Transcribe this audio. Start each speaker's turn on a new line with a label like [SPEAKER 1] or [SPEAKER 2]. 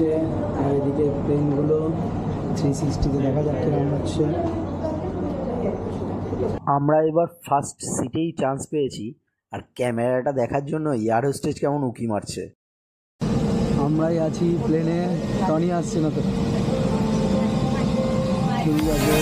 [SPEAKER 1] হচ্ছে, আর এদিকে প্লেনগুলো 360-তে দেখা যাচ্ছে কেমন হচ্ছে।
[SPEAKER 2] আমরা এবার ফার্স্ট সিটেই চান্স পেয়েছি, আর ক্যামেরাটা দেখার জন্য এয়ার হোস্টেজ কেমন উকি মারছে।
[SPEAKER 1] আমরাই আছি প্লেনে, টনি আসছে না তো, ঠিক আছে।